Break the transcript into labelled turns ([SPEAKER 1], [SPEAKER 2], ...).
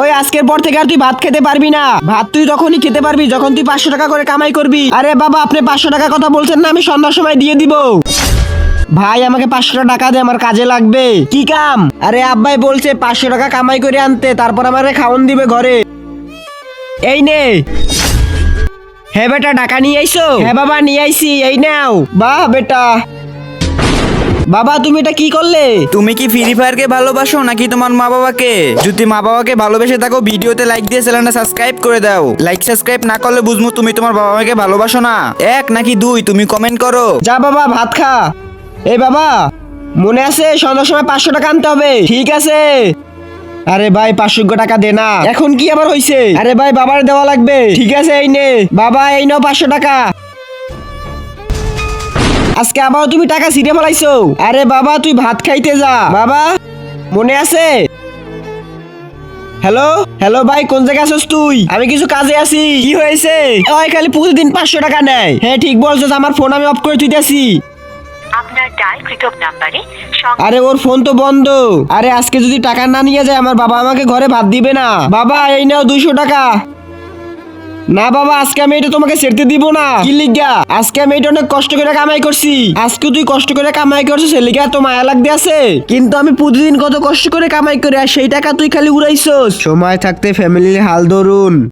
[SPEAKER 1] ওই আজকের পর থেকে আর তুই ভাত খেতে পারবি না। ভাত তুই তখনই খেতে পারবি যখন তুই 500 টাকা করে কামাই করবি। আরে বাবা, আপনি 500 টাকা কথা বলছেন না, আমি সন্ধ্যার সময় দিয়ে দিব। ভাই আমাকে 500 টাকা দে, আমার কাজে লাগবে। কি কাম? আরে আব্বাই বলছে 500 টাকা কামাই করে আনতে, তারপর আমারে খাওন দিবে ঘরে। এই নে। হ্যাঁ বেটা, টাকা নিয়ে আইছো? হ্যাঁ বাবা নিয়ে আইছি, এই নাও। বাহ বেটা। বাবা তুমি এটা কি করলে?
[SPEAKER 2] তুমি কি ফ্রি ফায়ারকে ভালোবাসো নাকি তোমার মা বাবাকে? যদি মা বাবাকে ভালোবেসে থাকো ভিডিওতে লাইক দিয়ে চ্যানেলটা সাবস্ক্রাইব করে দাও। লাইক সাবস্ক্রাইব না করলে বুঝবো তুমি তোমার বাবা মাকে ভালোবাসো না। 1 নাকি 2 তুমি কমেন্ট করো।
[SPEAKER 1] যা বাবা ভাত খা। এই বাবা, মনে আছে সন্ধ্যার সময় 500 টাকা আনতে হবে? ঠিক আছে। আরে ভাই 500 টাকা দে না। এখন কি আবার হইছে? আরে ভাই বাবার দেওয়া লাগবে। ঠিক আছে এই নে বাবা, এই নাও 500 টাকা। আজকে আবার তুমি টাকা ছিঁড়ে ফেলাইছো। আরে বাবা তুই ভাত খাইতে যা বাবা, মনে আছে? হ্যালো হ্যালো ভাই, কোন জায়গায় আছিস তুই? আমি কিছু কাজে আছি। কি হয়েছে? ওই খালি প্রতিদিন 500 টাকা নেয়। হ্যাঁ ঠিক বলছিস, আমার ফোন আমি অফ করে দিতেছি।
[SPEAKER 3] আপনার ডায়ালকৃত নাম্বারে
[SPEAKER 1] আরে ওর ফোন তো বন্ধ। আরে আজকে যদি টাকা না নিয়ে যায় আমার বাবা আমাকে ঘরে ভাত দিবে না। বাবা এই নাও 200 টাকা। না বাবা, আজকে আমি এটা তোমাকে ছেড়তে দিব না। কি লিগা? আজকে আমি এটা অনেক কষ্ট করে কামাই করছি। আজকে তুই কষ্ট করে কামাই করছিস, সে লিগা তো মায়া লাগতে আছে। কিন্তু আমি প্রতিদিন কত কষ্ট করে কামাই করে, আর সেই টাকা তুই খালি উড়াইছস। সময় থাকতে ফ্যামিলির হাল ধরুন।